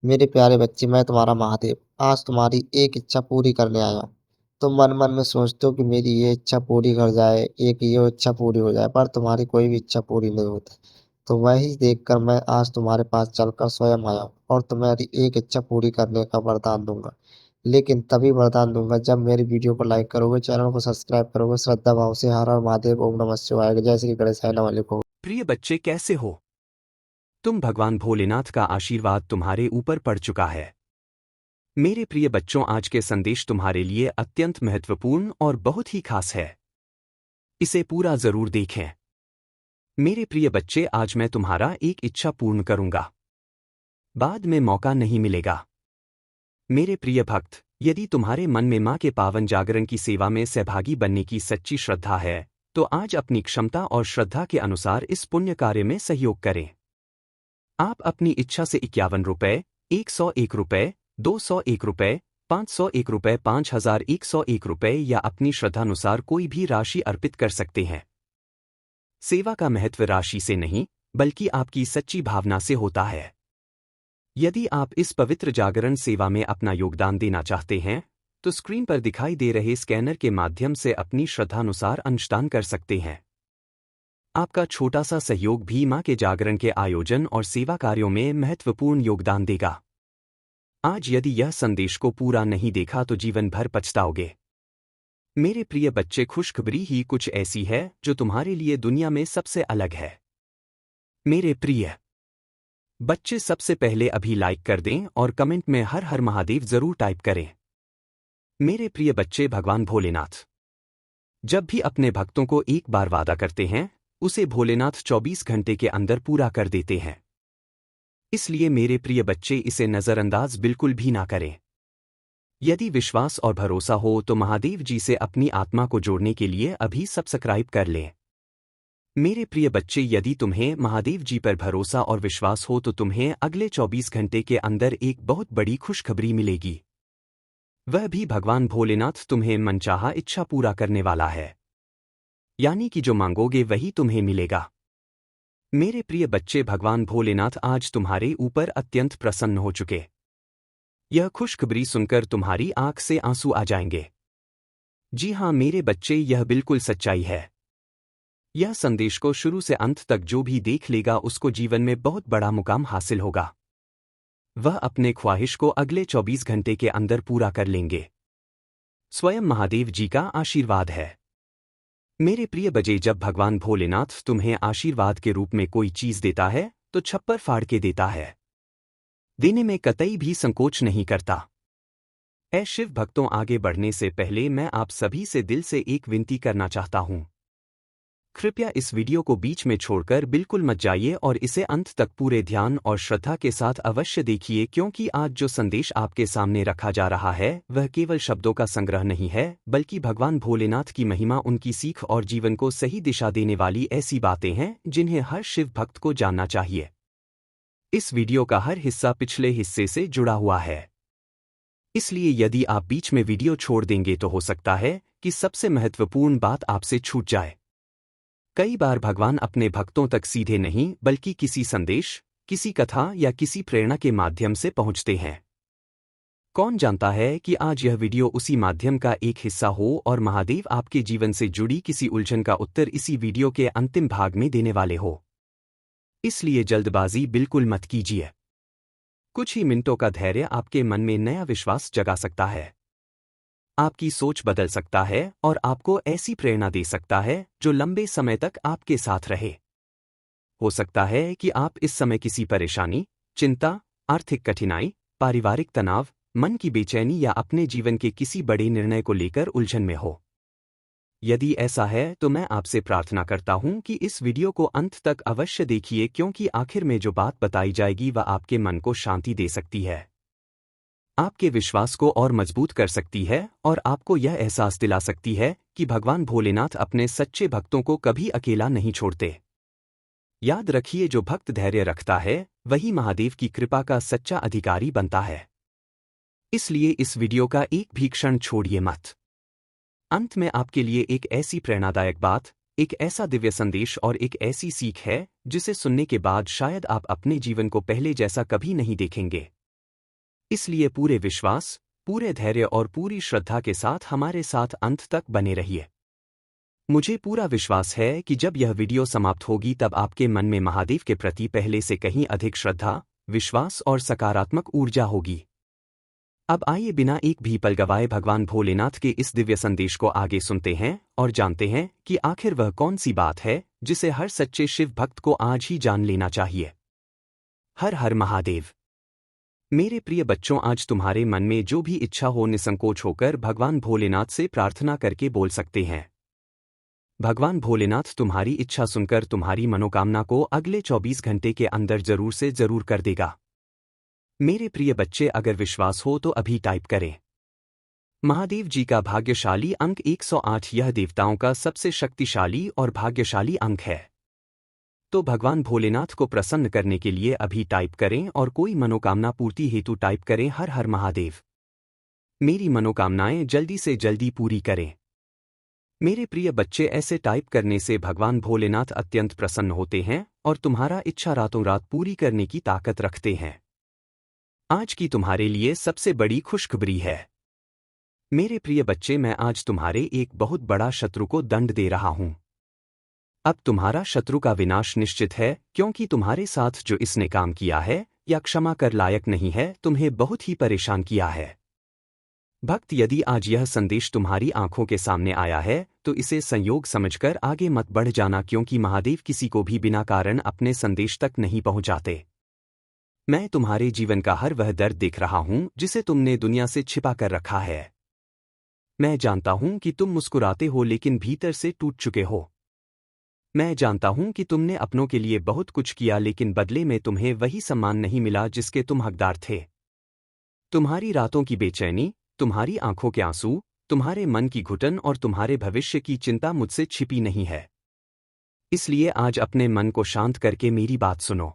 मेरे प्यारे बच्चे, मैं तुम्हारा महादेव आज तुम्हारी एक इच्छा पूरी करने आया हूँ। तुम मन मन में सोचते हो कि मेरी ये इच्छा पूरी कर जाए, एक ये इच्छा पूरी हो जाए, पर तुम्हारी कोई भी इच्छा पूरी नहीं होती। तो वही देखकर मैं आज तुम्हारे पास चलकर स्वयं आया हूँ और तुम्हारी एक इच्छा पूरी करने का वरदान दूंगा। लेकिन तभी वरदान दूंगा जब मेरी वीडियो को लाइक करोगे, चैनल को सब्सक्राइब करोगे, श्रद्धा भाव से हर हर महादेव, ओम नमः शिवाय, जय श्री गणेश, नमः लिखोगे। प्रिय बच्चे, कैसे हो तुम? भगवान भोलेनाथ का आशीर्वाद तुम्हारे ऊपर पड़ चुका है। मेरे प्रिय बच्चों, आज के संदेश तुम्हारे लिए अत्यंत महत्वपूर्ण और बहुत ही खास है। इसे पूरा जरूर देखें। मेरे प्रिय बच्चे, आज मैं तुम्हारा एक इच्छा पूर्ण करूंगा। बाद में मौका नहीं मिलेगा। मेरे प्रिय भक्त, यदि तुम्हारे मन में मां के पावन जागरण की सेवा में सहभागी बनने की सच्ची श्रद्धा है, तो आज अपनी क्षमता और श्रद्धा के अनुसार इस पुण्य कार्य में सहयोग करें। आप अपनी इच्छा से 51 रुपए, 101 रुपए, 201 रुपए, 501 रुपए, 5101 रुपए या अपनी श्रद्धानुसार कोई भी राशि अर्पित कर सकते हैं। सेवा का महत्व राशि से नहीं, बल्कि आपकी सच्ची भावना से होता है। यदि आप इस पवित्र जागरण सेवा में अपना योगदान देना चाहते हैं, तो स्क्रीन पर दिखाई दे रहे स्कैनर के माध्यम से अपनी श्रद्धानुसार अंशदान कर सकते हैं। आपका छोटा सा सहयोग भी मां के जागरण के आयोजन और सेवा कार्यों में महत्वपूर्ण योगदान देगा। आज यदि यह संदेश को पूरा नहीं देखा तो जीवन भर पछताओगे। मेरे प्रिय बच्चे, खुशखबरी ही कुछ ऐसी है जो तुम्हारे लिए दुनिया में सबसे अलग है। मेरे प्रिय बच्चे, सबसे पहले अभी लाइक कर दें और कमेंट में हर हर महादेव जरूर टाइप करें। मेरे प्रिय बच्चे, भगवान भोलेनाथ जब भी अपने भक्तों को एक बार वादा करते हैं, उसे भोलेनाथ 24 घंटे के अंदर पूरा कर देते हैं। इसलिए मेरे प्रिय बच्चे, इसे नज़रअंदाज बिल्कुल भी ना करें। यदि विश्वास और भरोसा हो तो महादेव जी से अपनी आत्मा को जोड़ने के लिए अभी सब्सक्राइब कर लें। मेरे प्रिय बच्चे, यदि तुम्हें महादेव जी पर भरोसा और विश्वास हो तो तुम्हें अगले 24 घंटे के अंदर एक बहुत बड़ी खुशखबरी मिलेगी। वह भी भगवान भोलेनाथ तुम्हें मनचाहा इच्छा पूरा करने वाला है। यानी कि जो मांगोगे वही तुम्हें मिलेगा। मेरे प्रिय बच्चे, भगवान भोलेनाथ आज तुम्हारे ऊपर अत्यंत प्रसन्न हो चुके। यह खुशखबरी सुनकर तुम्हारी आंख से आंसू आ जाएंगे। जी हां मेरे बच्चे, यह बिल्कुल सच्चाई है। यह संदेश को शुरू से अंत तक जो भी देख लेगा उसको जीवन में बहुत बड़ा मुकाम हासिल होगा। वह अपने ख्वाहिश को अगले 24 घंटे के अंदर पूरा कर लेंगे। स्वयं महादेव जी का आशीर्वाद है। मेरे प्रिय बच्चे, जब भगवान भोलेनाथ तुम्हें आशीर्वाद के रूप में कोई चीज देता है तो छप्पर फाड़ के देता है। देने में कतई भी संकोच नहीं करता। ऐ शिव भक्तों, आगे बढ़ने से पहले मैं आप सभी से दिल से एक विनती करना चाहता हूं। कृपया इस वीडियो को बीच में छोड़कर बिल्कुल मत जाइए और इसे अंत तक पूरे ध्यान और श्रद्धा के साथ अवश्य देखिए, क्योंकि आज जो संदेश आपके सामने रखा जा रहा है वह केवल शब्दों का संग्रह नहीं है, बल्कि भगवान भोलेनाथ की महिमा, उनकी सीख और जीवन को सही दिशा देने वाली ऐसी बातें हैं जिन्हें हर शिव भक्त को जानना चाहिए। इस वीडियो का हर हिस्सा पिछले हिस्से से जुड़ा हुआ है। इसलिए यदि आप बीच में वीडियो छोड़ देंगे तो हो सकता है कि सबसे महत्वपूर्ण बात आपसे छूट जाए। कई बार भगवान अपने भक्तों तक सीधे नहीं बल्कि किसी संदेश, किसी कथा या किसी प्रेरणा के माध्यम से पहुंचते हैं। कौन जानता है कि आज यह वीडियो उसी माध्यम का एक हिस्सा हो और महादेव आपके जीवन से जुड़ी किसी उलझन का उत्तर इसी वीडियो के अंतिम भाग में देने वाले हो। इसलिए जल्दबाजी बिल्कुल मत कीजिए। कुछ ही मिनटों का धैर्य आपके मन में नया विश्वास जगा सकता है, आपकी सोच बदल सकता है और आपको ऐसी प्रेरणा दे सकता है जो लंबे समय तक आपके साथ रहे। हो सकता है कि आप इस समय किसी परेशानी, चिंता, आर्थिक कठिनाई, पारिवारिक तनाव, मन की बेचैनी या अपने जीवन के किसी बड़े निर्णय को लेकर उलझन में हो। यदि ऐसा है तो मैं आपसे प्रार्थना करता हूं कि इस वीडियो को अंत तक अवश्य देखिए, क्योंकि आखिर में जो बात बताई जाएगी वह आपके मन को शांति दे सकती है, आपके विश्वास को और मजबूत कर सकती है और आपको यह एहसास दिला सकती है कि भगवान भोलेनाथ अपने सच्चे भक्तों को कभी अकेला नहीं छोड़ते। याद रखिए, जो भक्त धैर्य रखता है वही महादेव की कृपा का सच्चा अधिकारी बनता है। इसलिए इस वीडियो का एक भी क्षण छोड़िए मत। अंत में आपके लिए एक ऐसी प्रेरणादायक बात, एक ऐसा दिव्य संदेश और एक ऐसी सीख है जिसे सुनने के बाद शायद आप अपने जीवन को पहले जैसा कभी नहीं देखेंगे। इसलिए पूरे विश्वास, पूरे धैर्य और पूरी श्रद्धा के साथ हमारे साथ अंत तक बने रहिए। मुझे पूरा विश्वास है कि जब यह वीडियो समाप्त होगी तब आपके मन में महादेव के प्रति पहले से कहीं अधिक श्रद्धा, विश्वास और सकारात्मक ऊर्जा होगी। अब आइए बिना एक भी पल गवाए भगवान भोलेनाथ के इस दिव्य संदेश को आगे सुनते हैं और जानते हैं कि आखिर वह कौन सी बात है जिसे हर सच्चे शिव भक्त को आज ही जान लेना चाहिए। हर हर महादेव। मेरे प्रिय बच्चों, आज तुम्हारे मन में जो भी इच्छा हो निसंकोच होकर भगवान भोलेनाथ से प्रार्थना करके बोल सकते हैं। भगवान भोलेनाथ तुम्हारी इच्छा सुनकर तुम्हारी मनोकामना को अगले 24 घंटे के अंदर जरूर से जरूर कर देगा। मेरे प्रिय बच्चे, अगर विश्वास हो तो अभी टाइप करें। महादेव जी का भाग्यशाली अंक 108 यह देवताओं का सबसे शक्तिशाली और भाग्यशाली अंक है। तो भगवान भोलेनाथ को प्रसन्न करने के लिए अभी टाइप करें और कोई मनोकामना पूर्ति हेतु टाइप करें हर हर महादेव। मेरी मनोकामनाएं जल्दी से जल्दी पूरी करें। मेरे प्रिय बच्चे, ऐसे टाइप करने से भगवान भोलेनाथ अत्यंत प्रसन्न होते हैं और तुम्हारा इच्छा रातों रात पूरी करने की ताकत रखते हैं। आज की तुम्हारे लिए सबसे बड़ी खुशखबरी है। मेरे प्रिय बच्चे, मैं आज तुम्हारे एक बहुत बड़ा शत्रु को दंड दे रहा हूं। अब तुम्हारा शत्रु का विनाश निश्चित है, क्योंकि तुम्हारे साथ जो इसने काम किया है या क्षमा कर लायक नहीं है, तुम्हें बहुत ही परेशान किया है। भक्त, यदि आज यह संदेश तुम्हारी आंखों के सामने आया है तो इसे संयोग समझकर आगे मत बढ़ जाना, क्योंकि महादेव किसी को भी बिना कारण अपने संदेश तक नहीं पहुंचाते। मैं तुम्हारे जीवन का हर वह दर्द देख रहा हूं जिसे तुमने दुनिया से छिपा कर रखा है। मैं जानता हूं कि तुम मुस्कुराते हो लेकिन भीतर से टूट चुके हो। मैं जानता हूं कि तुमने अपनों के लिए बहुत कुछ किया लेकिन बदले में तुम्हें वही सम्मान नहीं मिला जिसके तुम हकदार थे। तुम्हारी रातों की बेचैनी, तुम्हारी आंखों के आंसू, तुम्हारे मन की घुटन और तुम्हारे भविष्य की चिंता मुझसे छिपी नहीं है। इसलिए आज अपने मन को शांत करके मेरी बात सुनो,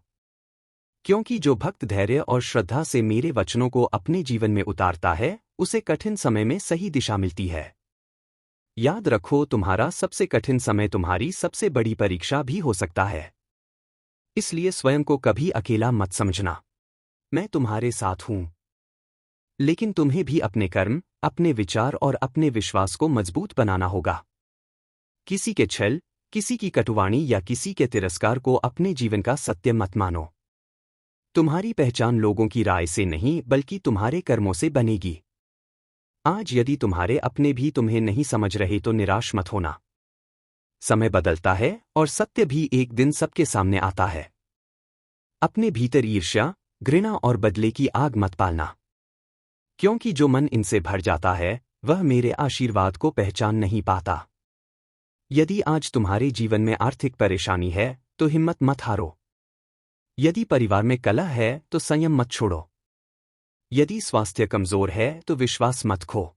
क्योंकि जो भक्त धैर्य और श्रद्धा से मेरे वचनों को अपने जीवन में उतारता है उसे कठिन समय में सही दिशा मिलती है। याद रखो, तुम्हारा सबसे कठिन समय तुम्हारी सबसे बड़ी परीक्षा भी हो सकता है। इसलिए स्वयं को कभी अकेला मत समझना। मैं तुम्हारे साथ हूं। लेकिन तुम्हें भी अपने कर्म, अपने विचार और अपने विश्वास को मजबूत बनाना होगा। किसी के छल, किसी की कटुवाणी या किसी के तिरस्कार को अपने जीवन का सत्य मत मानो। तुम्हारी पहचान लोगों की राय से नहीं बल्कि तुम्हारे कर्मों से बनेगी। आज यदि तुम्हारे अपने भी तुम्हें नहीं समझ रहे तो निराश मत होना। समय बदलता है और सत्य भी एक दिन सबके सामने आता है। अपने भीतर ईर्ष्या, घृणा और बदले की आग मत पालना, क्योंकि जो मन इनसे भर जाता है वह मेरे आशीर्वाद को पहचान नहीं पाता। यदि आज तुम्हारे जीवन में आर्थिक परेशानी है तो हिम्मत मत हारो। यदि परिवार में कलह है तो संयम मत छोड़ो। यदि स्वास्थ्य कमजोर है तो विश्वास मत खो।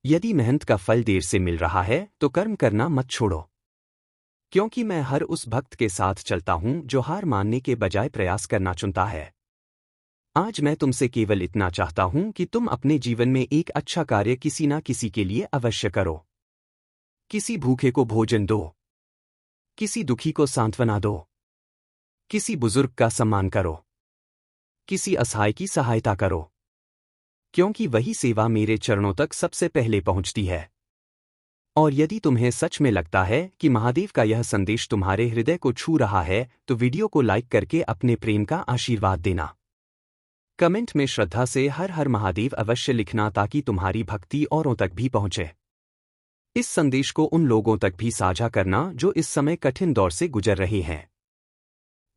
यदि मेहनत का फल देर से मिल रहा है तो कर्म करना मत छोड़ो, क्योंकि मैं हर उस भक्त के साथ चलता हूं जो हार मानने के बजाय प्रयास करना चुनता है। आज मैं तुमसे केवल इतना चाहता हूं कि तुम अपने जीवन में एक अच्छा कार्य किसी ना किसी के लिए अवश्य करो। किसी भूखे को भोजन दो, किसी दुखी को सांत्वना दो, किसी बुजुर्ग का सम्मान करो, किसी असहाय की सहायता करो, क्योंकि वही सेवा मेरे चरणों तक सबसे पहले पहुंचती है। और यदि तुम्हें सच में लगता है कि महादेव का यह संदेश तुम्हारे हृदय को छू रहा है तो वीडियो को लाइक करके अपने प्रेम का आशीर्वाद देना। कमेंट में श्रद्धा से हर हर महादेव अवश्य लिखना ताकि तुम्हारी भक्ति औरों तक भी पहुंचे। इस संदेश को उन लोगों तक भी साझा करना जो इस समय कठिन दौर से गुजर रहे हैं।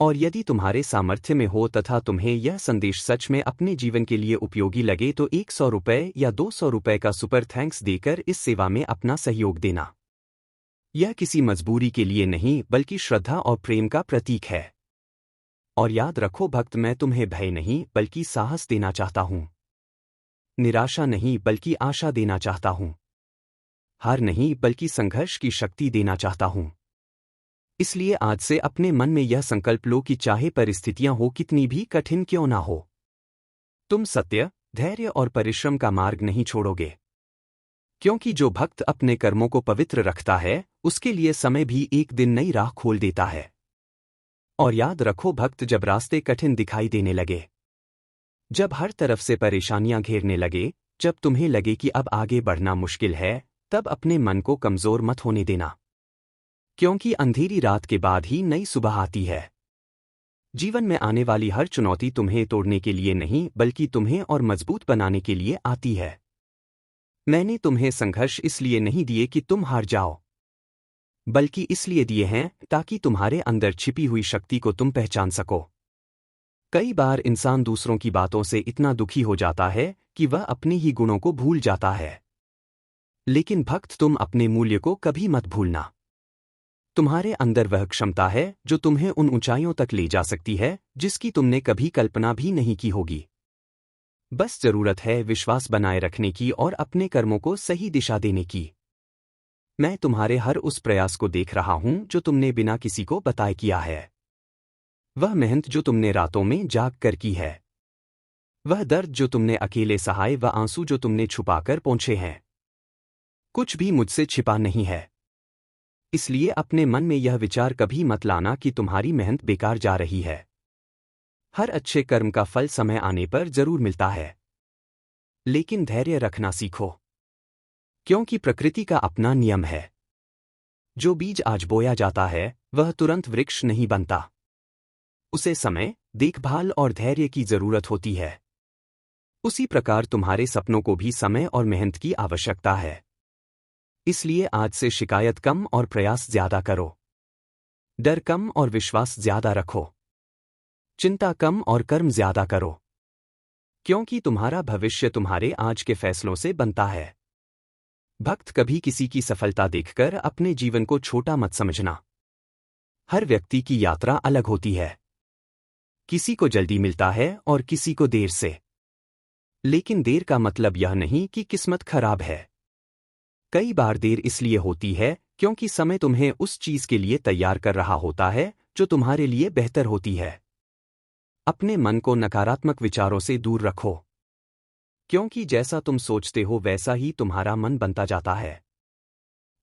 और यदि तुम्हारे सामर्थ्य में हो तथा तुम्हें यह संदेश सच में अपने जीवन के लिए उपयोगी लगे तो 100 रुपये या 200 रुपये का सुपर थैंक्स देकर इस सेवा में अपना सहयोग देना। यह किसी मजबूरी के लिए नहीं बल्कि श्रद्धा और प्रेम का प्रतीक है। और याद रखो भक्त, मैं तुम्हें भय नहीं बल्कि साहस देना चाहता हूं। निराशा नहीं बल्कि आशा देना चाहता हूं। हार नहीं बल्कि संघर्ष की शक्ति देना चाहता हूं। इसलिए आज से अपने मन में यह संकल्प लो कि चाहे परिस्थितियां हो कितनी भी कठिन क्यों ना हो, तुम सत्य, धैर्य और परिश्रम का मार्ग नहीं छोड़ोगे। क्योंकि जो भक्त अपने कर्मों को पवित्र रखता है उसके लिए समय भी एक दिन नई राह खोल देता है। और याद रखो भक्त, जब रास्ते कठिन दिखाई देने लगे, जब हर तरफ से परेशानियां घेरने लगे, जब तुम्हें लगे कि अब आगे बढ़ना मुश्किल है, तब अपने मन को कमजोर मत होने देना। क्योंकि अंधेरी रात के बाद ही नई सुबह आती है। जीवन में आने वाली हर चुनौती तुम्हें तोड़ने के लिए नहीं, बल्कि तुम्हें और मजबूत बनाने के लिए आती है। मैंने तुम्हें संघर्ष इसलिए नहीं दिए कि तुम हार जाओ, बल्कि इसलिए दिए हैं ताकि तुम्हारे अंदर छिपी हुई शक्ति को तुम पहचान सको। कई बार इंसान दूसरों की बातों से इतना दुखी हो जाता है कि वह अपने ही गुणों को भूल जाता है। लेकिन भक्त, तुम अपने मूल्य को कभी मत भूलना। तुम्हारे अंदर वह क्षमता है जो तुम्हें उन ऊंचाइयों तक ले जा सकती है जिसकी तुमने कभी कल्पना भी नहीं की होगी। बस जरूरत है विश्वास बनाए रखने की और अपने कर्मों को सही दिशा देने की। मैं तुम्हारे हर उस प्रयास को देख रहा हूं जो तुमने बिना किसी को बताए किया है। वह मेहनत जो तुमने रातों में जाग कर की है। वह दर्द जो तुमने अकेले सहाए, व आंसू जो तुमने छुपाकर पोंछे हैं। कुछ भी मुझसे छिपा नहीं है। इसलिए अपने मन में यह विचार कभी मत लाना कि तुम्हारी मेहनत बेकार जा रही है। हर अच्छे कर्म का फल समय आने पर जरूर मिलता है। लेकिन धैर्य रखना सीखो, क्योंकि प्रकृति का अपना नियम है। जो बीज आज बोया जाता है वह तुरंत वृक्ष नहीं बनता। उसे समय, देखभाल और धैर्य की जरूरत होती है। उसी प्रकार तुम्हारे सपनों को भी समय और मेहनत की आवश्यकता है। इसलिए आज से शिकायत कम और प्रयास ज्यादा करो। डर कम और विश्वास ज्यादा रखो। चिंता कम और कर्म ज्यादा करो, क्योंकि तुम्हारा भविष्य तुम्हारे आज के फैसलों से बनता है। भक्त, कभी किसी की सफलता देखकर अपने जीवन को छोटा मत समझना। हर व्यक्ति की यात्रा अलग होती है। किसी को जल्दी मिलता है और किसी को देर से। लेकिन देर का मतलब यह नहीं कि किस्मत खराब है। कई बार देर इसलिए होती है क्योंकि समय तुम्हें उस चीज के लिए तैयार कर रहा होता है जो तुम्हारे लिए बेहतर होती है। अपने मन को नकारात्मक विचारों से दूर रखो, क्योंकि जैसा तुम सोचते हो वैसा ही तुम्हारा मन बनता जाता है।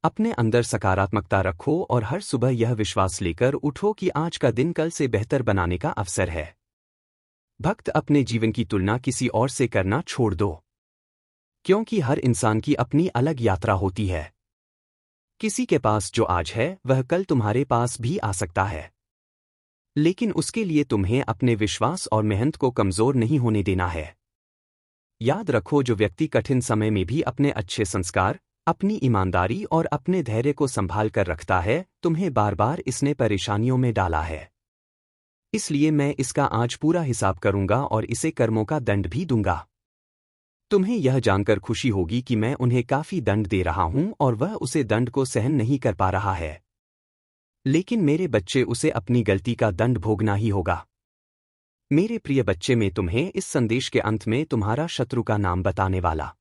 अपने अंदर सकारात्मकता रखो और हर सुबह यह विश्वास लेकर उठो कि आज का दिन कल से बेहतर बनाने का अवसर है। भक्त, अपने जीवन की तुलना किसी और से करना छोड़ दो, क्योंकि हर इंसान की अपनी अलग यात्रा होती है। किसी के पास जो आज है वह कल तुम्हारे पास भी आ सकता है। लेकिन उसके लिए तुम्हें अपने विश्वास और मेहनत को कमजोर नहीं होने देना है। याद रखो, जो व्यक्ति कठिन समय में भी अपने अच्छे संस्कार, अपनी ईमानदारी और अपने धैर्य को संभाल कर रखता है, तुम्हें बार बार इसने परेशानियों में डाला है। इसलिए मैं इसका आज पूरा हिसाब करूंगा और इसे कर्मों का दंड भी दूंगा। तुम्हें यह जानकर खुशी होगी कि मैं उन्हें काफी दंड दे रहा हूं और वह उसे दंड को सहन नहीं कर पा रहा है। लेकिन मेरे बच्चे, उसे अपनी गलती का दंड भोगना ही होगा। मेरे प्रिय बच्चे, मैं तुम्हें इस संदेश के अंत में तुम्हारा शत्रु का नाम बताने वाला।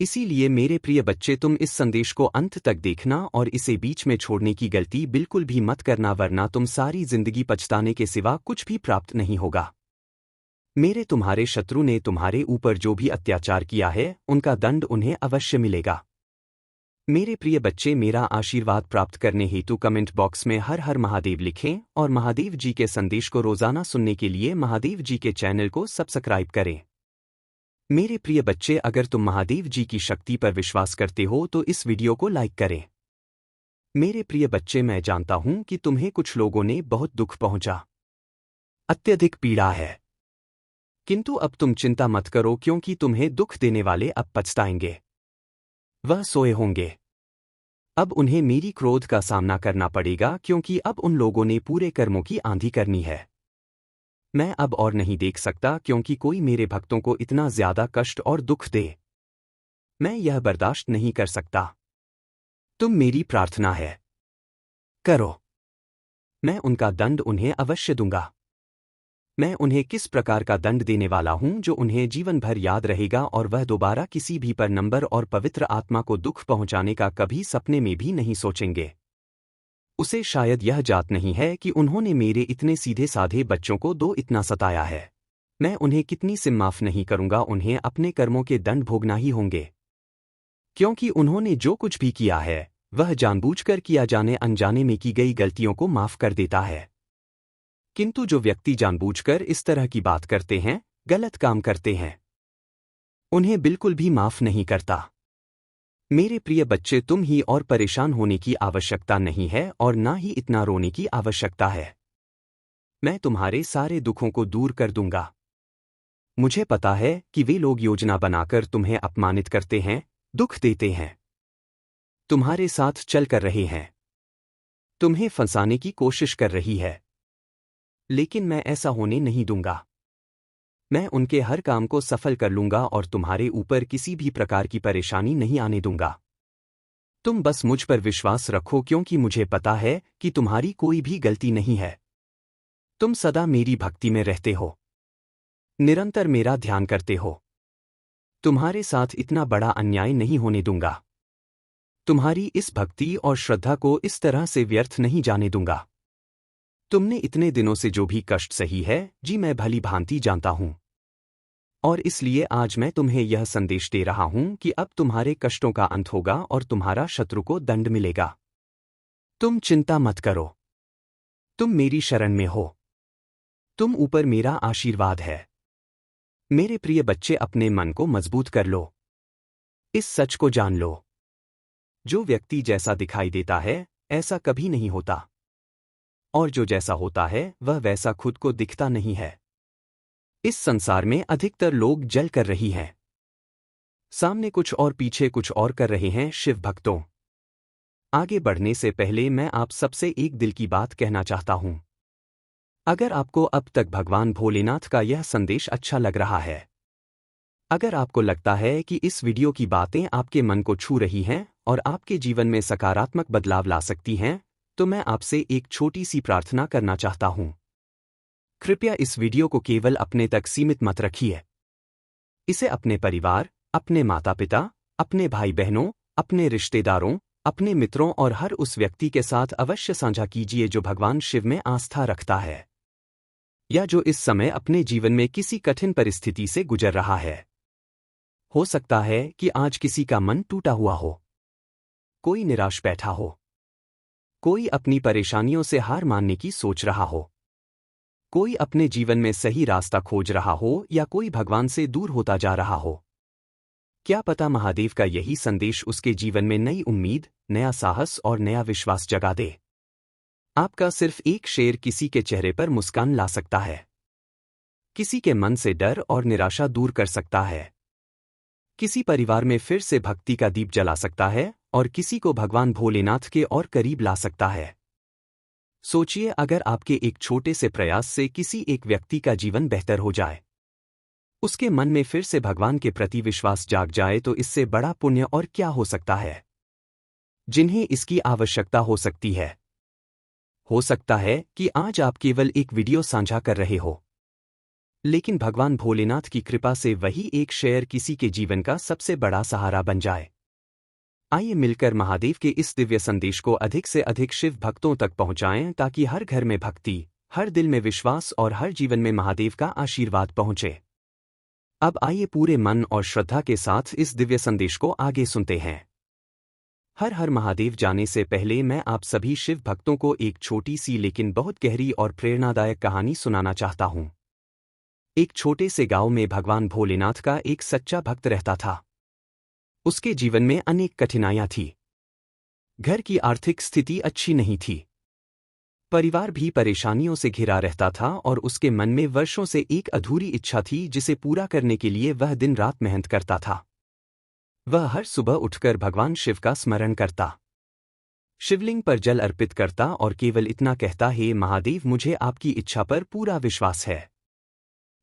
इसीलिए मेरे प्रिय बच्चे, तुम इस संदेश को अंत तक देखना और इसे बीच में छोड़ने की गलती बिल्कुल भी मत करना, वरना तुम सारी जिंदगी पछताने के सिवा कुछ भी प्राप्त नहीं होगा। मेरे तुम्हारे शत्रु ने तुम्हारे ऊपर जो भी अत्याचार किया है उनका दंड उन्हें अवश्य मिलेगा। मेरे प्रिय बच्चे, मेरा आशीर्वाद प्राप्त करने हेतु कमेंट बॉक्स में हर हर महादेव लिखें और महादेव जी के संदेश को रोजाना सुनने के लिए महादेव जी के चैनल को सब्सक्राइब करें। मेरे प्रिय बच्चे, अगर तुम महादेव जी की शक्ति पर विश्वास करते हो तो इस वीडियो को लाइक करें। मेरे प्रिय बच्चे, मैं जानता हूं कि तुम्हें कुछ लोगों ने बहुत दुख पहुंचा, अत्यधिक पीड़ा है। किंतु अब तुम चिंता मत करो, क्योंकि तुम्हें दुख देने वाले अब पछताएंगे। वह सोए होंगे। अब उन्हें मेरी क्रोध का सामना करना पड़ेगा, क्योंकि अब उन लोगों ने पूरे कर्मों की आंधी करनी है। मैं अब और नहीं देख सकता, क्योंकि कोई मेरे भक्तों को इतना ज्यादा कष्ट और दुख दे। मैं यह बर्दाश्त नहीं कर सकता। तुम मेरी प्रार्थना है, करो। मैं उनका दंड उन्हें अवश्य दूंगा। मैं उन्हें किस प्रकार का दंड देने वाला हूं जो उन्हें जीवन भर याद रहेगा और वह दोबारा किसी भी पर नंबर और पवित्र आत्मा को दुख पहुंचाने का कभी सपने में भी नहीं सोचेंगे। उसे शायद यह जात नहीं है कि उन्होंने मेरे इतने सीधे साधे बच्चों को दो इतना सताया है। मैं उन्हें कितनी सिम माफ नहीं करूंगा, उन्हें अपने कर्मों के दंड भोगना ही होंगे। क्योंकि उन्होंने जो कुछ भी किया है वह जानबूझकर किया, जाने अनजाने में की गई गलतियों को माफ कर देता है। किंतु जो व्यक्ति जानबूझकर इस तरह की बात करते हैं गलत काम करते हैं उन्हें बिल्कुल भी माफ नहीं करता। मेरे प्रिय बच्चे, तुम ही और परेशान होने की आवश्यकता नहीं है और ना ही इतना रोने की आवश्यकता है। मैं तुम्हारे सारे दुखों को दूर कर दूंगा। मुझे पता है कि वे लोग योजना बनाकर तुम्हें अपमानित करते हैं, दुख देते हैं, तुम्हारे साथ चल कर रहे हैं, तुम्हें फंसाने की कोशिश कर रही है। लेकिन मैं ऐसा होने नहीं दूंगा। मैं उनके हर काम को सफल कर लूंगा और तुम्हारे ऊपर किसी भी प्रकार की परेशानी नहीं आने दूंगा। तुम बस मुझ पर विश्वास रखो, क्योंकि मुझे पता है कि तुम्हारी कोई भी गलती नहीं है। तुम सदा मेरी भक्ति में रहते हो, निरंतर मेरा ध्यान करते हो। तुम्हारे साथ इतना बड़ा अन्याय नहीं होने दूंगा। तुम्हारी इस भक्ति और श्रद्धा को इस तरह से व्यर्थ नहीं जाने दूंगा। तुमने इतने दिनों से जो भी कष्ट सही है, जी मैं भली भांति जानता हूं। और इसलिए आज मैं तुम्हें यह संदेश दे रहा हूं कि अब तुम्हारे कष्टों का अंत होगा और तुम्हारा शत्रु को दंड मिलेगा। तुम चिंता मत करो। तुम मेरी शरण में हो। तुम ऊपर मेरा आशीर्वाद है। मेरे प्रिय बच्चे, अपने मन को मजबूत कर लो। इस सच को जान लो, जो व्यक्ति जैसा दिखाई देता है ऐसा कभी नहीं होता, और जो जैसा होता है वह वैसा खुद को दिखता नहीं है। इस संसार में अधिकतर लोग जल कर रही हैं, सामने कुछ और पीछे कुछ और कर रहे हैं। शिव भक्तों, आगे बढ़ने से पहले मैं आप सबसे एक दिल की बात कहना चाहता हूं। अगर आपको अब तक भगवान भोलेनाथ का यह संदेश अच्छा लग रहा है, अगर आपको लगता है कि इस वीडियो की बातें आपके मन को छू रही हैं और आपके जीवन में सकारात्मक बदलाव ला सकती हैं, तो मैं आपसे एक छोटी सी प्रार्थना करना चाहता हूं। कृपया इस वीडियो को केवल अपने तक सीमित मत रखिए। इसे अपने परिवार, अपने माता पिता, अपने भाई बहनों, अपने रिश्तेदारों, अपने मित्रों और हर उस व्यक्ति के साथ अवश्य साझा कीजिए जो भगवान शिव में आस्था रखता है, या जो इस समय अपने जीवन में किसी कठिन परिस्थिति से गुजर रहा है। हो सकता है कि आज किसी का मन टूटा हुआ हो, कोई निराश बैठा हो, कोई अपनी परेशानियों से हार मानने की सोच रहा हो, कोई अपने जीवन में सही रास्ता खोज रहा हो, या कोई भगवान से दूर होता जा रहा हो। क्या पता महादेव का यही संदेश उसके जीवन में नई उम्मीद, नया साहस और नया विश्वास जगा दे। आपका सिर्फ एक शेर किसी के चेहरे पर मुस्कान ला सकता है, किसी के मन से डर और निराशा दूर कर सकता है, किसी परिवार में फिर से भक्ति का दीप जला सकता है और किसी को भगवान भोलेनाथ के और करीब ला सकता है। सोचिए, अगर आपके एक छोटे से प्रयास से किसी एक व्यक्ति का जीवन बेहतर हो जाए, उसके मन में फिर से भगवान के प्रति विश्वास जाग जाए, तो इससे बड़ा पुण्य और क्या हो सकता है। जिन्हें इसकी आवश्यकता हो सकती है। हो सकता है कि आज आप केवल एक वीडियो साझा कर रहे हो, लेकिन भगवान भोलेनाथ की कृपा से वही एक शेयर किसी के जीवन का सबसे बड़ा सहारा बन जाए। आइए मिलकर महादेव के इस दिव्य संदेश को अधिक से अधिक शिव भक्तों तक पहुंचाएं, ताकि हर घर में भक्ति, हर दिल में विश्वास और हर जीवन में महादेव का आशीर्वाद पहुंचे। अब आइए पूरे मन और श्रद्धा के साथ इस दिव्य संदेश को आगे सुनते हैं। हर हर महादेव जाने से पहले मैं आप सभी शिव भक्तों को एक छोटी सी लेकिन बहुत गहरी और प्रेरणादायक कहानी सुनाना चाहता हूं। एक छोटे से गांव में भगवान भोलेनाथ का एक सच्चा भक्त रहता था। उसके जीवन में अनेक कठिनाइयां थी। घर की आर्थिक स्थिति अच्छी नहीं थी, परिवार भी परेशानियों से घिरा रहता था और उसके मन में वर्षों से एक अधूरी इच्छा थी, जिसे पूरा करने के लिए वह दिन रात मेहनत करता था। वह हर सुबह उठकर भगवान शिव का स्मरण करता, शिवलिंग पर जल अर्पित करता और केवल इतना कहता, हे महादेव, मुझे आपकी इच्छा पर पूरा विश्वास है।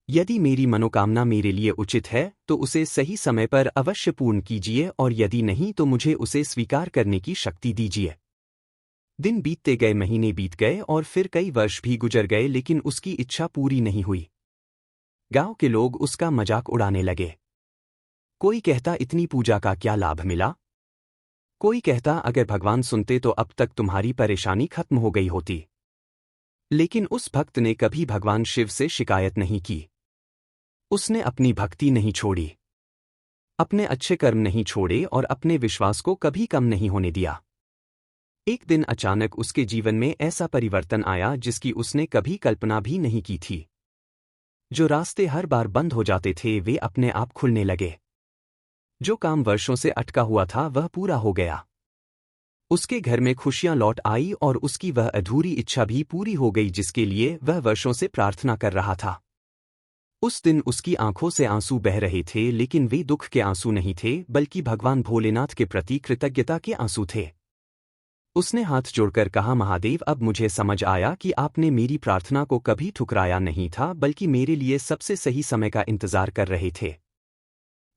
यदि मेरी मनोकामना मेरे लिए उचित है तो उसे सही समय पर अवश्य पूर्ण कीजिए, और यदि नहीं तो मुझे उसे स्वीकार करने की शक्ति दीजिए। दिन बीतते गए, महीने बीत गए और फिर कई वर्ष भी गुजर गए, लेकिन उसकी इच्छा पूरी नहीं हुई। गांव के लोग उसका मजाक उड़ाने लगे। कोई कहता, इतनी पूजा का क्या लाभ मिला। कोई कहता, अगर भगवान सुनते तो अब तक तुम्हारी परेशानी खत्म हो गई होती। लेकिन उस भक्त ने कभी भगवान शिव से शिकायत नहीं की। उसने अपनी भक्ति नहीं छोड़ी, अपने अच्छे कर्म नहीं छोड़े और अपने विश्वास को कभी कम नहीं होने दिया। एक दिन अचानक उसके जीवन में ऐसा परिवर्तन आया जिसकी उसने कभी कल्पना भी नहीं की थी। जो रास्ते हर बार बंद हो जाते थे वे अपने आप खुलने लगे। जो काम वर्षों से अटका हुआ था वह पूरा हो गया। उसके घर में खुशियां लौट आई और उसकी वह अधूरी इच्छा भी पूरी हो गई जिसके लिए वह वर्षों से प्रार्थना कर रहा था। उस दिन उसकी आंखों से आंसू बह रहे थे, लेकिन वे दुख के आंसू नहीं थे बल्कि भगवान भोलेनाथ के प्रति कृतज्ञता के आंसू थे। उसने हाथ जोड़कर कहा, महादेव, अब मुझे समझ आया कि आपने मेरी प्रार्थना को कभी ठुकराया नहीं था बल्कि मेरे लिए सबसे सही समय का इंतजार कर रहे थे।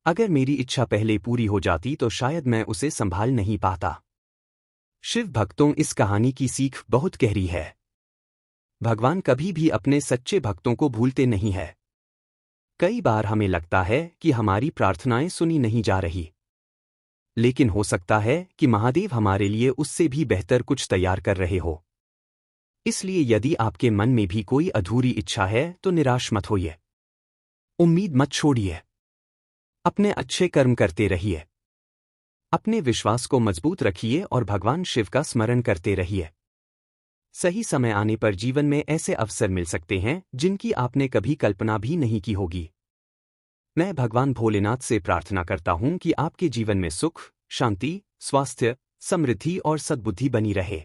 अगर मेरी इच्छा पहले पूरी हो जाती तो शायद मैं उसे संभाल नहीं पाता। शिव भक्तों, इस कहानी की सीख बहुत गहरी है। भगवान कभी भी अपने सच्चे भक्तों को भूलते नहीं है। कई बार हमें लगता है कि हमारी प्रार्थनाएं सुनी नहीं जा रही, लेकिन हो सकता है कि महादेव हमारे लिए उससे भी बेहतर कुछ तैयार कर रहे हो। इसलिए यदि आपके मन में भी कोई अधूरी इच्छा है तो निराश मत होइए। उम्मीद मत छोड़िए। अपने अच्छे कर्म करते रहिए। अपने विश्वास को मजबूत रखिए और भगवान शिव का स्मरण करते रहिए। सही समय आने पर जीवन में ऐसे अवसर मिल सकते हैं जिनकी आपने कभी कल्पना भी नहीं की होगी। मैं भगवान भोलेनाथ से प्रार्थना करता हूं कि आपके जीवन में सुख, शांति, स्वास्थ्य, समृद्धि और सद्बुद्धि बनी रहे।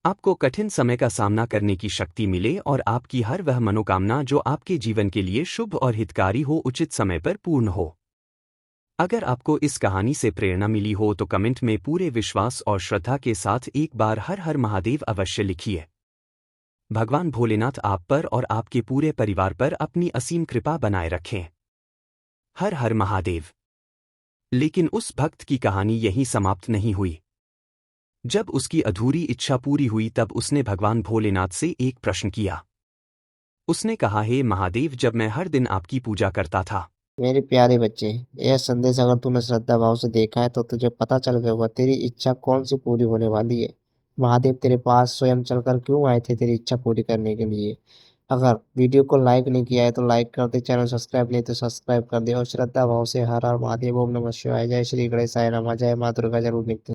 आपको कठिन समय का सामना करने की शक्ति मिले और आपकी हर वह मनोकामना जो आपके जीवन के लिए शुभ और हितकारी हो उचित समय पर पूर्ण हो। अगर आपको इस कहानी से प्रेरणा मिली हो तो कमेंट में पूरे विश्वास और श्रद्धा के साथ एक बार हर हर महादेव अवश्य लिखिए। भगवान भोलेनाथ आप पर और आपके पूरे परिवार पर अपनी असीम कृपा बनाए रखें। हर हर महादेव। लेकिन उस भक्त की कहानी यहीं समाप्त नहीं हुई। जब उसकी अधूरी इच्छा पूरी हुई तब उसने भगवान भोलेनाथ से एक प्रश्न किया। उसने कहा, हे महादेव, जब मैं हर दिन आपकी पूजा करता था। मेरे प्यारे बच्चे, यह संदेश अगर तूने श्रद्धा भाव से देखा है तो तुझे पता चल गया होगा तेरी इच्छा कौन सी पूरी होने वाली है। महादेव तेरे पास स्वयं चलकर क्यों आए थे तेरी इच्छा पूरी करने के लिए। अगर वीडियो को लाइक नहीं किया है तो लाइक कर दे, चैनल सब्सक्राइब नहीं तो सब्सक्राइब कर दे और श्रद्धा भाव से हर हर महादेव, ओम नमः शिवाय, जय श्री गणेशाय नमः, जय माँ दुर्गा जरूर लिखते हैं।